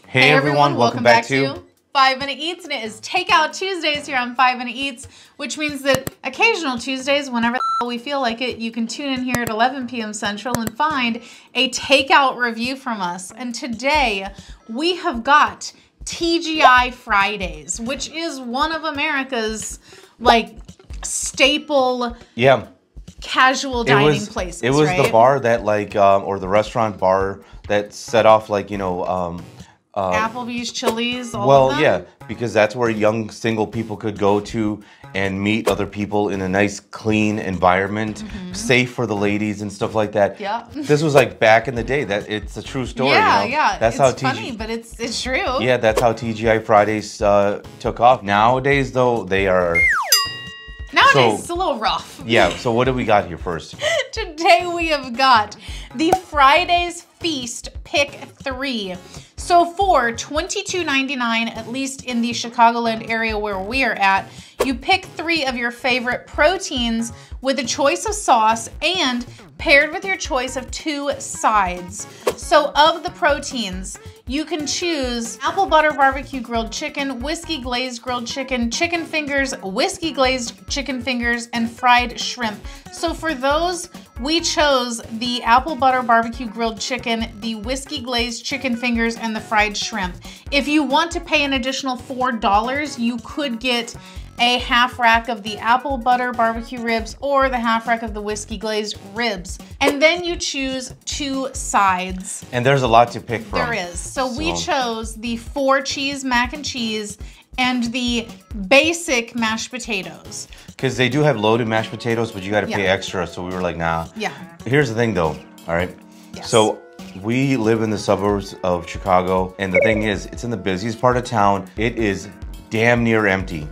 Hey everyone, welcome back to 5 Minute Eats, and it is Takeout Tuesdays here on 5 Minute Eats, which means that occasional Tuesdays, whenever we feel like it, you can tune in here at 11 p.m. Central and find a takeout review from us. And today we have got TGI Fridays, which is one of America's like staple casual dining places. It was the bar that or the restaurant bar that set off Applebee's, Chili's, all of them? Yeah, because that's where young single people could go to and meet other people in a nice, clean environment, safe for the ladies and stuff like that. Yeah. This was like back in the day. That it's a true story. Yeah, you know? yeah. That's it's funny, but it's true. Yeah, that's how TGI Fridays took off. Nowadays, though, they are. Nowadays, it's a little rough. Yeah. So what do we got here first? Today we have got the Fridays Feast Pick 3. So for $22.99, at least in the Chicagoland area where we are at, you pick 3 of your favorite proteins with a choice of sauce and paired with your choice of 2 sides. So of the proteins, you can choose apple butter barbecue grilled chicken, whiskey glazed grilled chicken, chicken fingers, whiskey glazed chicken fingers, and fried shrimp. So for those, we chose the apple butter barbecue grilled chicken, the whiskey glazed chicken fingers, and the fried shrimp. If you want to pay an additional $4, you could get a half rack of the apple butter barbecue ribs or the half rack of the whiskey glazed ribs. And then you choose 2 sides. And there's a lot to pick from. There is. So we chose the 4 cheese mac and cheese and the basic mashed potatoes. Because they do have loaded mashed potatoes, but you got to pay extra. So we were like, nah. Yeah. Here's the thing though, all right? Yes. So we live in the suburbs of Chicago. And the thing is, it's in the busiest part of town. It is damn near empty.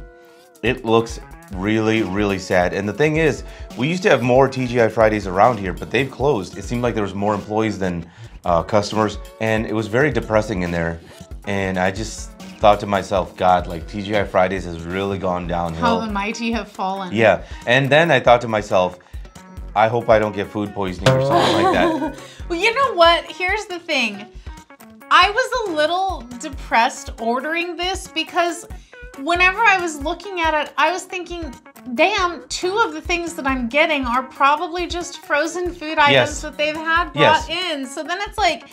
It looks really, really sad. And the thing is, we used to have more TGI Fridays around here, but they've closed. It seemed like there was more employees than customers. And it was very depressing in there. And I just thought to myself, God, like TGI Fridays has really gone downhill. How the mighty have fallen. Yeah. And then I thought to myself, I hope I don't get food poisoning or something like that. Well, you know what? Here's the thing. I was a little depressed ordering this because whenever I was looking at it, I was thinking, damn, 2 of the things that I'm getting are probably just frozen food items that they've had brought in. So then it's like,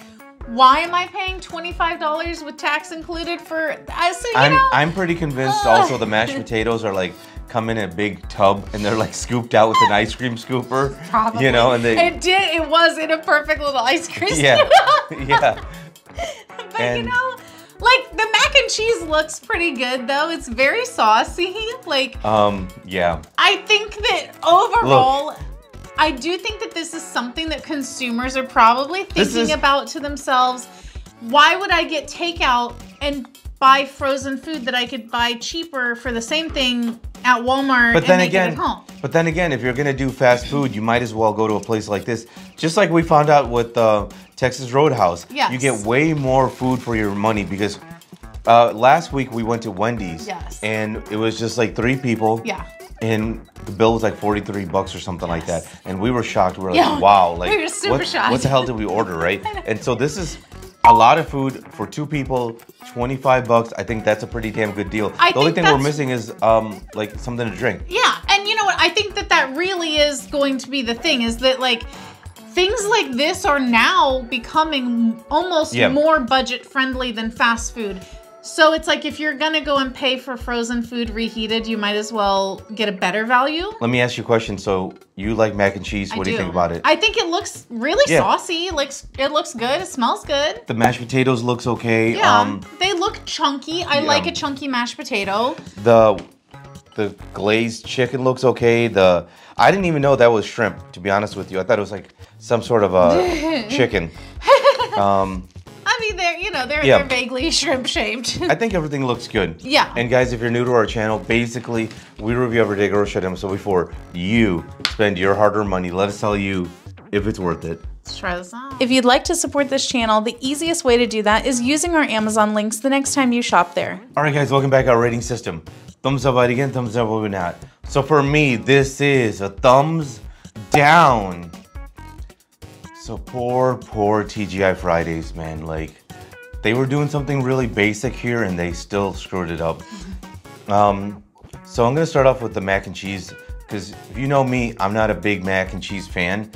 why am I paying $25 with tax included for, I'm pretty convinced also the mashed potatoes are like, come in a big tub and they're like scooped out with an ice cream scooper. Probably. You know, and it was in a perfect little ice cream scoop. Yeah. But you know, like the mac and cheese looks pretty good though. It's very saucy. Yeah. I think that overall, I do think that this is something that consumers are probably thinking about to themselves. Why would I get takeout and buy frozen food that I could buy cheaper for the same thing at Walmart and make it at home? But then again, if you're gonna do fast food, you might as well go to a place like this. Just like we found out with Texas Roadhouse. Yes. You get way more food for your money because last week we went to Wendy's. Yes. And it was just like 3 people. Yeah. And the bill was like $43 or something like that. And we were shocked. We were like, wow. Like, we were super shocked. What the hell did we order, right? And so this is a lot of food for 2 people, $25. I think that's a pretty damn good deal. The only thing we're missing is like something to drink. Yeah, and you know what? I think that really is going to be the thing, is that like things like this are now becoming almost more budget friendly than fast food. So it's like if you're gonna go and pay for frozen food reheated, you might as well get a better value. Let me ask you a question. So you like mac and cheese? What do you think about it? I think it looks really saucy. It looks good. It smells good. The mashed potatoes looks okay. Yeah, they look chunky. I like a chunky mashed potato. The glazed chicken looks okay. I didn't even know that was shrimp, to be honest with you. I thought it was like some sort of a chicken. I mean, they're vaguely shrimp shaped. I think everything looks good. Yeah. And guys, if you're new to our channel, basically we review everyday grocery items. So before you spend your hard-earned money, let us tell you if it's worth it. Let's try this out. If you'd like to support this channel, the easiest way to do that is using our Amazon links the next time you shop there. All right, guys, welcome back to our rating system. Thumbs up again, thumbs up or not. So for me, this is a thumbs down. So poor TGI Fridays, man. Like, They were doing something really basic here and they still screwed it up. So I'm gonna start off with the mac and cheese, because if you know me, I'm not a big mac and cheese fan.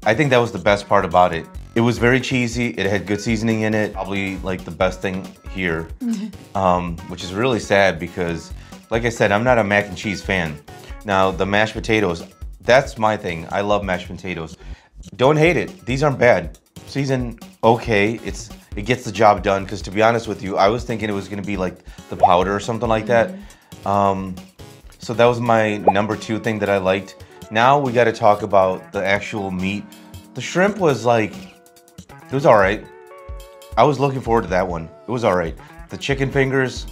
I think that was the best part about it. It was very cheesy, it had good seasoning in it, probably like the best thing here, which is really sad because, like I said, I'm not a mac and cheese fan. Now, the mashed potatoes, that's my thing. I love mashed potatoes. Don't hate it, these aren't bad. Season, okay, it gets the job done, because to be honest with you, I was thinking it was gonna be like the powder or something like that. So that was my number 2 thing that I liked. Now we gotta talk about the actual meat. The shrimp was like, it was all right. I was looking forward to that one. It was all right. The chicken fingers,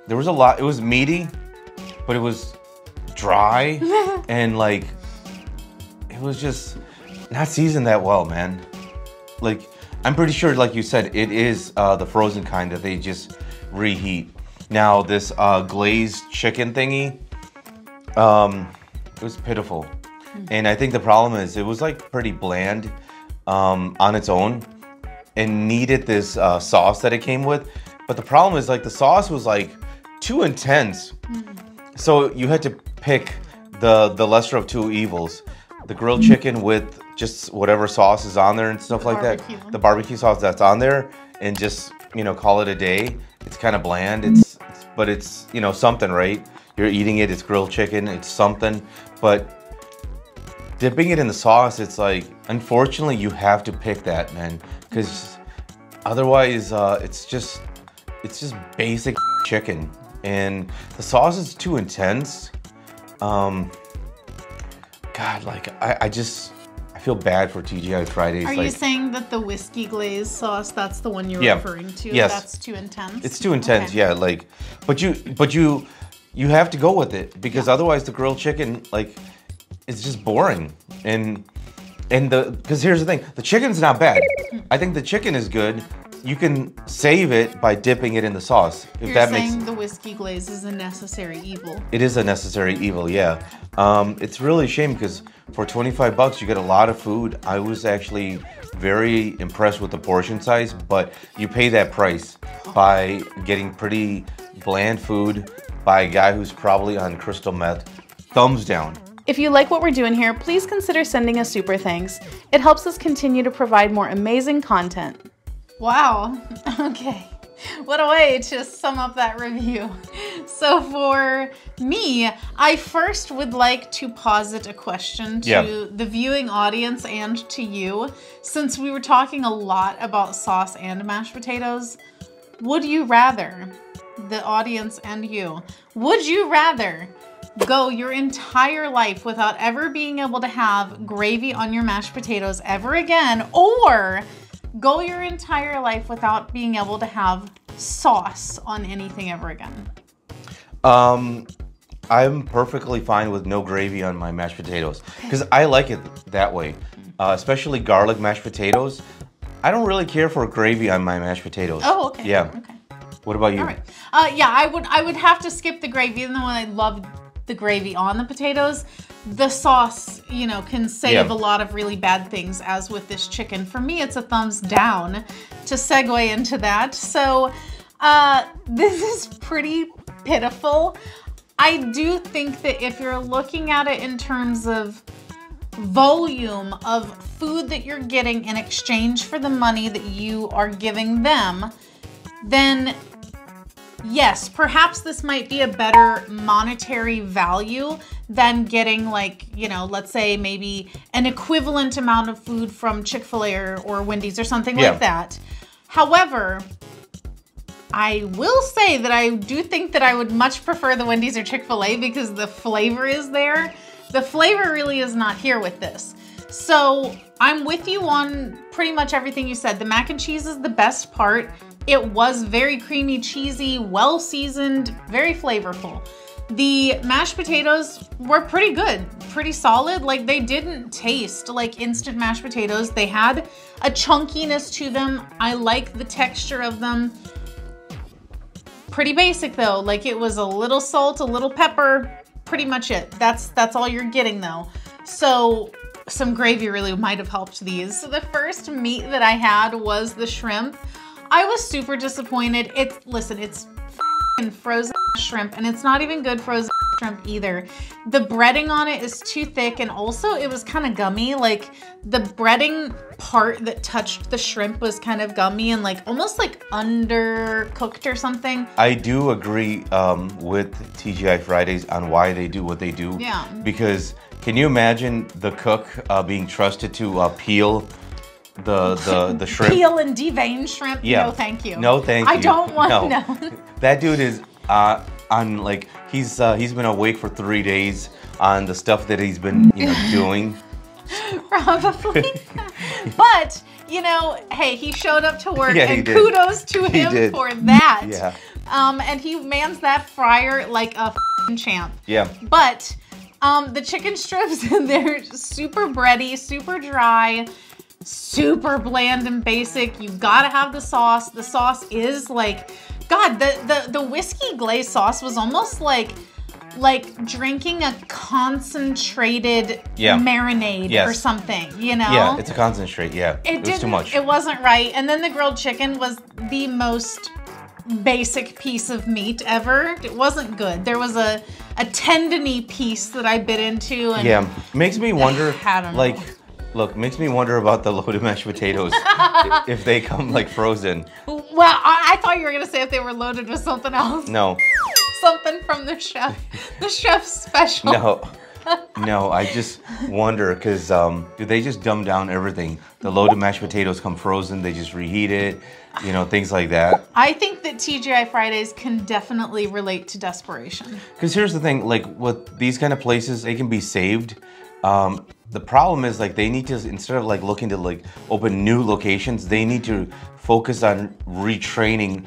there was a lot. It was meaty, but it was dry and like, it was just not seasoned that well, man. Like, I'm pretty sure, like you said, it is the frozen kind that they just reheat. Now this glazed chicken thingy, it was pitiful. And I think the problem is it was like pretty bland on its own and needed this sauce that it came with. But the problem is like the sauce was like too intense. So you had to pick the lesser of two evils. The grilled chicken with just whatever sauce is on there and stuff like that. The barbecue sauce that's on there, and just, you know, call it a day. It's kind of bland, but it's, you know, something, right? You're eating it, it's grilled chicken, it's something. But dipping it in the sauce, it's like, unfortunately, you have to pick that, man, because otherwise, it's just basic chicken, and the sauce is too intense. God, like I feel bad for TGI Fridays. Are like, you saying that the whiskey glaze sauce, that's the one you're referring to? Yes. That's too intense? It's too intense, yeah. Like, but you have to go with it, because otherwise the grilled chicken, like, it's just boring. And because here's the thing, the chicken's not bad. I think the chicken is good. You can save it by dipping it in the sauce. If that makes sense. You're saying the whiskey glaze is a necessary evil. It is a necessary evil, yeah. It's really a shame, because for 25 bucks you get a lot of food. I was actually very impressed with the portion size, but you pay that price by getting pretty bland food by a guy who's probably on crystal meth. Thumbs down. If you like what we're doing here, please consider sending us super thanks. It helps us continue to provide more amazing content. Wow. Okay. What a way to sum up that review. So for me, I first would like to posit a question to the viewing audience and to you. Since we were talking a lot about sauce and mashed potatoes, would you rather, the audience and you, would you rather go your entire life without ever being able to have gravy on your mashed potatoes ever again, or go your entire life without being able to have sauce on anything ever again? I'm perfectly fine with no gravy on my mashed potatoes, because I like it that way, especially garlic mashed potatoes. I don't really care for gravy on my mashed potatoes. Oh, okay. Yeah. Okay. What about you? All right. Yeah, I would have to skip the gravy, even though I love the gravy on the potatoes. The sauce, you know, can save a lot of really bad things, as with this chicken. For me, it's a thumbs down to segue into that. So this is pretty pitiful. I do think that if you're looking at it in terms of volume of food that you're getting in exchange for the money that you are giving them, then yes, perhaps this might be a better monetary value than getting, like, you know, let's say maybe an equivalent amount of food from Chick-fil-A or Wendy's or something like that. However, I will say that I do think that I would much prefer the Wendy's or Chick-fil-A, because the flavor is there. The flavor really is not here with this. So I'm with you on pretty much everything you said. The mac and cheese is the best part. It was very creamy, cheesy, well seasoned, very flavorful. The mashed potatoes were pretty good, pretty solid. Like, they didn't taste like instant mashed potatoes. They had a chunkiness to them. I like the texture of them. Pretty basic though. Like, it was a little salt, a little pepper, pretty much it. That's all you're getting though. So some gravy really might have helped these. So the first meat that I had was the shrimp. I was super disappointed. Listen, it's frozen shrimp, and it's not even good frozen shrimp either. The breading on it is too thick, and also it was kind of gummy. Like the breading part that touched the shrimp was kind of gummy and like almost like undercooked or something. I do agree with TGI Fridays on why they do what they do. Yeah. Because can you imagine the cook being trusted to peel the shrimp? Peel and devein shrimp? Yeah. No, thank you. No, thank you. I don't want to know. That dude is on like he's been awake for 3 days on the stuff that he's been doing. Probably. But hey, he showed up to work, and kudos to him for that. Yeah. And he mans that fryer like a champ. Yeah. But the chicken strips, they're super bready, super dry, super bland and basic. You gotta have the sauce. The sauce is like, God, the whiskey glaze sauce was almost like drinking a concentrated marinade or something, Yeah, it's a concentrate, yeah. It was too much. It wasn't right. And then the grilled chicken was the most basic piece of meat ever. It wasn't good. There was a tendony piece that I bit into. And yeah, makes me wonder, I don't know. Look, makes me wonder about the loaded mashed potatoes if they come like frozen. Well, I thought you were gonna say if they were loaded with something else. No. Something from the chef's special. No, I just wonder because do they just dumb down everything? The loaded mashed potatoes come frozen, they just reheat it, things like that. I think that TGI Fridays can definitely relate to desperation. Because here's the thing, like with these kind of places, they can be saved. The problem is like they need to, instead of like looking to like open new locations, they need to focus on retraining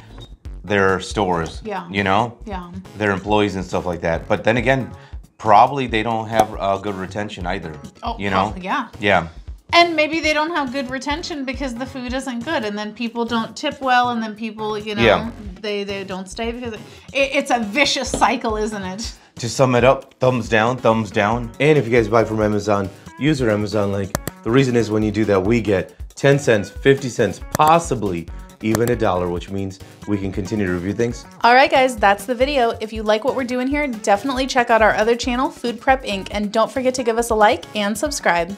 their stores, their employees and stuff like that. But then again, probably they don't have good retention either. Oh, Yeah. And maybe they don't have good retention because the food isn't good, and then people don't tip well, and then people, they don't stay because it's a vicious cycle, isn't it? To sum it up, thumbs down, thumbs down. And if you guys buy from Amazon, use our Amazon link. The reason is when you do that, we get 10 cents, 50 cents, possibly even $1, which means we can continue to review things. All right, guys, that's the video. If you like what we're doing here, definitely check out our other channel, Food Prep Inc. And don't forget to give us a like and subscribe.